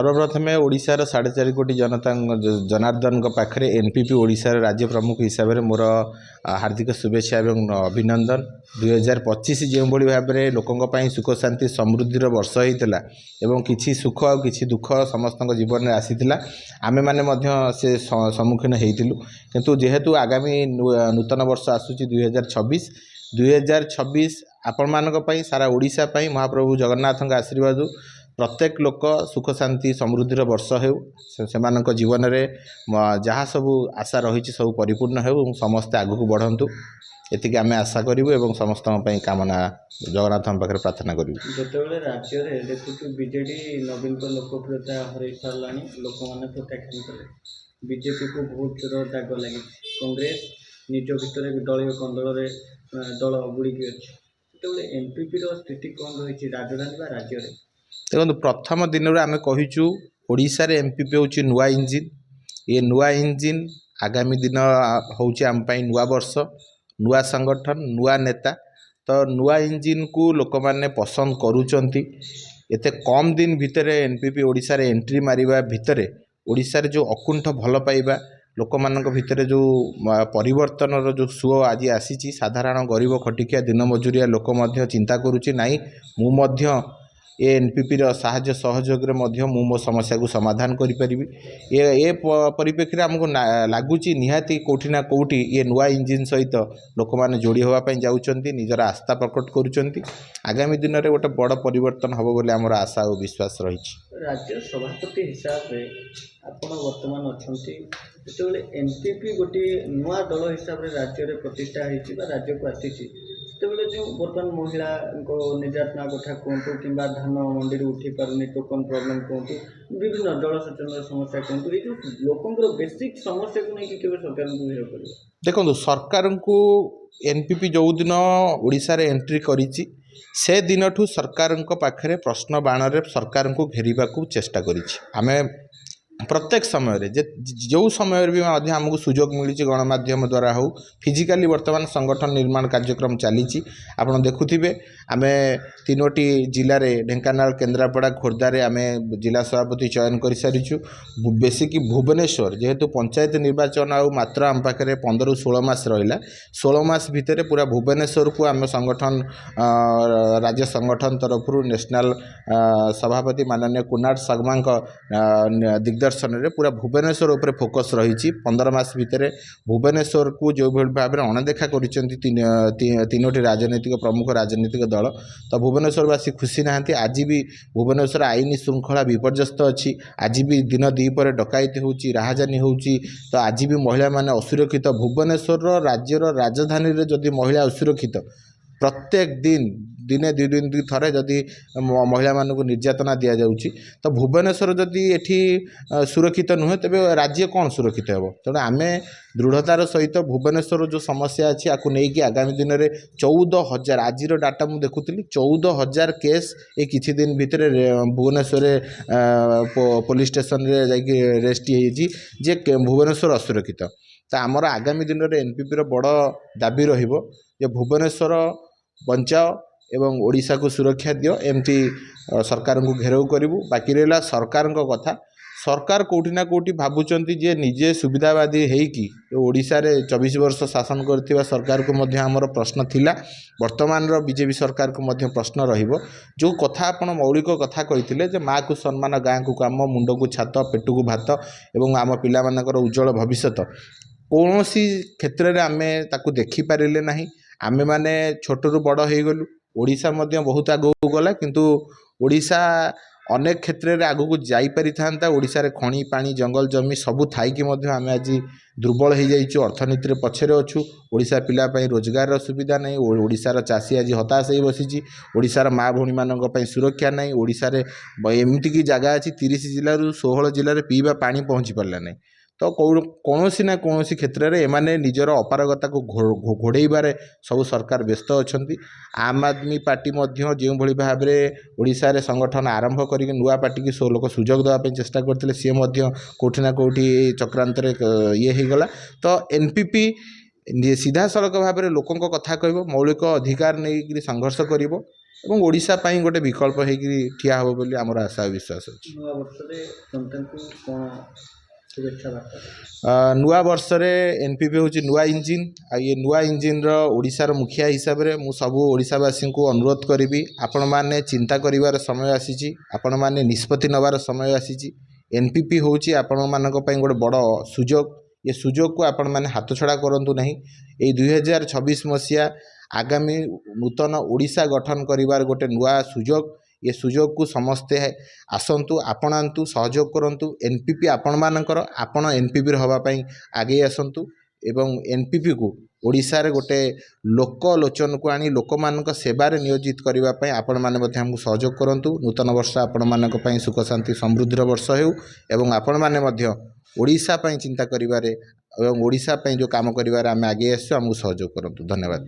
सर्वप्रथमे ओडिशार 4.5 कोटी जनता जनार्दन पाखे एनपीपी ओडिशार राज्य प्रमुख हिसाब से मोर हार्दिक शुभेच्छा एवं अभिनंदन। 2025 जो भाव में लोकों सुख शांति समृद्धिर वर्ष होता एवं किसी सुख और किसी दुख समस्त जीवन में आसीला आमे माने से सम्मुखीन होइतिलु किंतु जेहेतु आगामी नूतन वर्ष आसूची 2026 आपण मानक पई सारा ओडिशा पई महाप्रभु जगन्नाथ आशीर्वाद प्रत्येक लोक सुख शांति समृद्धिर वर्ष हो से जीवन में जहाँ सबू आशा रही सब परिपूर्ण हो समस्ते आगक बढ़ंतु एतिक आम आशा करूँ समस्त कामना जगन्नाथ पाखे प्रार्थना करूँ। जो राज्य में देखु बीजेडी नवीन को लोकप्रियता हर सारा लोक मैंने प्रत्याख्यान कले बीजेपी को बहुत जोर दाग लगी कांग्रेस निज भितर दलीय कंदल दल बुड़ी अच्छे जो एनपीपी स्थिति कौन रही राजधानी राज्य में देखो प्रथम दिन आम कहूँ ओडिशा रे एमपीपी हूँ नुआ इंजिन ये नुआ इंजिन आगामी दिन हूँ आम नुआ वर्ष नुआ संगठन नुआ नेता तो नुआ इंजिन को लोक मैंने पसंद करुँच एते कम दिन भितर एनपीपी ओडिशा रे एंट्री मारिबा भितर ओडिशा रे जो अकुंठ भल पाइबा लोक मान भितर जो परिवर्तन जो सुओ आज आसी साधारण गरीब खटिकिया दिन मजूरिया लोक चिंता करुच्ची नाई मु एनपीपी साहाय्य सहयोग मु मो समस्या को समाधान करि ये परिप्रेक्षी आमको लगुच निहाती कोठी ना कोठी ये नुआ इंजिन सहित लोक मैंने जोड़ी होगापी जाऊँच निजर आस्था प्रकट करुँच आगामी दिन में गोटे बड़ परिवर्तन हम बोली आमर आशा और विश्वास रही। राज्य सभापति हिसाब से आपण वर्तमान अच्छा जो एनपीपी गोटे नुआ दल हिसाब से राज्य में प्रतिष्ठा होती राज्य को आसी जो बर्तमान महिला निर्यातना कथा कहतु कि धान मंडी उठी पारे टोकन प्रोब्लेम कहतु विभिन्न जलसेचन समस्या कहतु ये लोक बेसिक समस्या को लेकिन केवल सरकार को देखो सरकार को एनपीपी जो दिन ओडिशा रे एंट्री करिछि से दिन ठू सरकार पाखे प्रश्न बाण रे सरकार को घेरिबा को चेष्टा करिछि आमे प्रत्येक समय जो समय भी आमको सुजोग मिली गणमाध्यम द्वारा हो फिजिकाली वर्तमान संगठन निर्माण कार्यक्रम चली आप देखुवे आम 3टी जिले में ढेंकानाल केन्द्रापड़ा खोर्धारे आम जिला सभापति चयन कर सारीचु बेसिक भुवनेश्वर जेहेतु पंचायत निर्वाचन आ मात्र आम पाखे 15-16 मास रहा 16 मास भितर पूरा भुवनेश्वर को आम संगठन राज्य संगठन तरफ नेशनल सभापति माननीय कुनाट शर्मा दिग्दर्शन में पूरा भुवनेश्वर उपर फोकस रही 15 मास भितर भुवनेश्वर को जो भाव में अणदेखा कर 3टी राजनीतिक प्रमुख राजनीतिक दल तो भुवनेश्वरवासी खुशी नहांती आज भी भुवनेश्वर आईन श्रृंखला विपर्यस्त अच्छी आज भी दिन दीपर डकायती होची राहजानी होची तो आज भी महिला माने असुरक्षित भुवनेश्वर राज्यर राजधानी रे जदि महिला असुरक्षित प्रत्येक दिन दिने 2 दिन थरे जदि महिला मानक निर्यातना दि जाउची तो भुवनेश्वर जदि एठी सुरक्षित नुहे तेबे राज्य कौन सुरक्षित हेबो तेणु आमे दृढ़तार सहित भुवनेश्वर जो समस्या अच्छी आपको लेकिन आगामी दिन में 14,000 आज डाटा मुझे देखुली 14,000 केस ये किसी दिन भितर भुवनेश्वर पुलिस स्टेशन रे जाइए रेस्ट जे भुवनेश्वर असुरक्षित तो आमर आगामी दिन में एनपीपी बड़ दाबी रहिबो जे भुवनेश्वर बचाओ एवं ओडिशा को सुरक्षा दियो एमती सरकार को घेराव करूँ बाकी रहा सरकार कथा सरकार कोठी ना कोठी भावुंट जे निजे सुविधावादी होइकी ओडिशा रे 24 वर्ष शासन करथिबा सरकार को मध्य आमर प्रश्न थिला वर्तमान बीजेपी सरकार को मध्य प्रश्न रहिबो जो कथा आपण मौलिक कथा कहिथिले जे माँ को सम्मान गाँ को काम मुंड को छात पेट को भात एवं आम पिला मानकर उज्जवल भविष्यत कौनसी क्षेत्र में आमे ताकू देखि पारिले नाही आमे माने छोटरू बड़ हो गलु ओडिशा मध्य बहुत आगू गला किंतु ओडिशा अनेक क्षेत्र में आगू जापरि था ओडिशा रे खणी पानी जंगल जमी सबू थाईकी आम आज दुर्बल हो जाइए अर्थनीति पछरे अच्छु ओडिशा पिला रोजगार सुविधा नहीं ओडिशार चाषी आज हताश हो बसी ओडिशार माँ भौणी मानी सुरक्षा नहीं ओडिशा रे एमती जगह अच्छी 30 जिलूर 16 जिले पीवा पानी पहुँची पारा नहीं तो कौनसी ना कौनसी क्षेत्र में एमाने निजर अपारगता को घोड़ाइबारे सब सरकार व्यस्त अच्छा आम आदमी पार्टी जो भली भाव में ओडिशा रे संगठन आरंभ करके नुआ पार्टी की लोक सुजोग देवाई चेष्टा करते सी कौटी ना कौटी चक्रांत ये हो गला तो एनपीपी सीधा सड़क भाव में लोकों कथा कह मौलिक अधिकार नहीं संघर्ष कर ଏବଂ ଓଡ଼ିଶା ପାଇଁ ଗୋଟେ ବିକଳ୍ପ ହେଇକି ଠିଆ ହେବ ବୋଲି ଆମର ଆଶା ବିଶ୍ୱାସ ଅଛି। ନୂଆ ବର୍ଷରେ ଜନତାଙ୍କୁ କ'ଣ शुभेच्छा बार्ता ନୂଆ ବର୍ଷରେ ଏନ୍ପିପି ହେଉଛି ନୂଆ ଇଞ୍ଜିନ୍ ଆଉ ଇଏ ନୂଆ ଇଞ୍ଜିନ୍ର ଓଡ଼ିଶାର ମୁଖିଆ ହିସାବରେ ମୁଁ ସବୁ ଓଡ଼ିଶାବାସୀଙ୍କୁ ଅନୁରୋଧ କରିବି, ଆପଣମାନେ ଚିନ୍ତା କରିବାର ସମୟ ଆସିଛି, ଆପଣମାନେ ନିଷ୍ପତ୍ତି ନେବାର ସମୟ ଆସିଛି। ଏନ୍ପିପି ହେଉଛି ଆପଣମାନଙ୍କ ପାଇଁ ଗୋଟେ ବଡ଼ ସୁଯୋଗ। ଏ ସୁଯୋଗକୁ ଆପଣମାନେ ହାତଛଡ଼ା କରନ୍ତୁ ନାହିଁ। ଏଇ 2026 ମସିହା ଆଗାମୀ ନୂତନ ଓଡ଼ିଶା ଗଠନ କରିବାର ଗୋଟେ ନୂଆ ସୁଯୋଗ। ଏ ସୁଯୋଗକୁ ସମସ୍ତେ ଆସନ୍ତୁ, ଆପଣାନ୍ତୁ, ସହଯୋଗ କରନ୍ତୁ। ଏନ୍ପିପି ଆପଣମାନଙ୍କର, ଆପଣ ଏନ୍ପିପିର ହେବା ପାଇଁ ଆଗେଇ ଆସନ୍ତୁ ଏବଂ ଏନ୍ପିପିକୁ ଓଡ଼ିଶାରେ ଗୋଟେ ଲୋକଲୋଚନକୁ ଆଣି ଲୋକମାନଙ୍କ ସେବାରେ ନିୟୋଜିତ କରିବା ପାଇଁ ଆପଣମାନେ ମଧ୍ୟ ଆମକୁ ସହଯୋଗ କରନ୍ତୁ। ନୂତନ ବର୍ଷ ଆପଣମାନଙ୍କ ପାଇଁ ସୁଖ ଶାନ୍ତି ସମୃଦ୍ଧିର ବର୍ଷ ହେଉ ଏବଂ ଆପଣମାନେ ମଧ୍ୟ ଓଡ଼ିଶା ପାଇଁ ଚିନ୍ତା କରିବାରେ ଏବଂ ଓଡ଼ିଶା ପାଇଁ ଯେଉଁ କାମ କରିବାରେ ଆମେ ଆଗେଇ ଆସିଛୁ, ଆମକୁ ସହଯୋଗ କରନ୍ତୁ। ଧନ୍ୟବାଦ।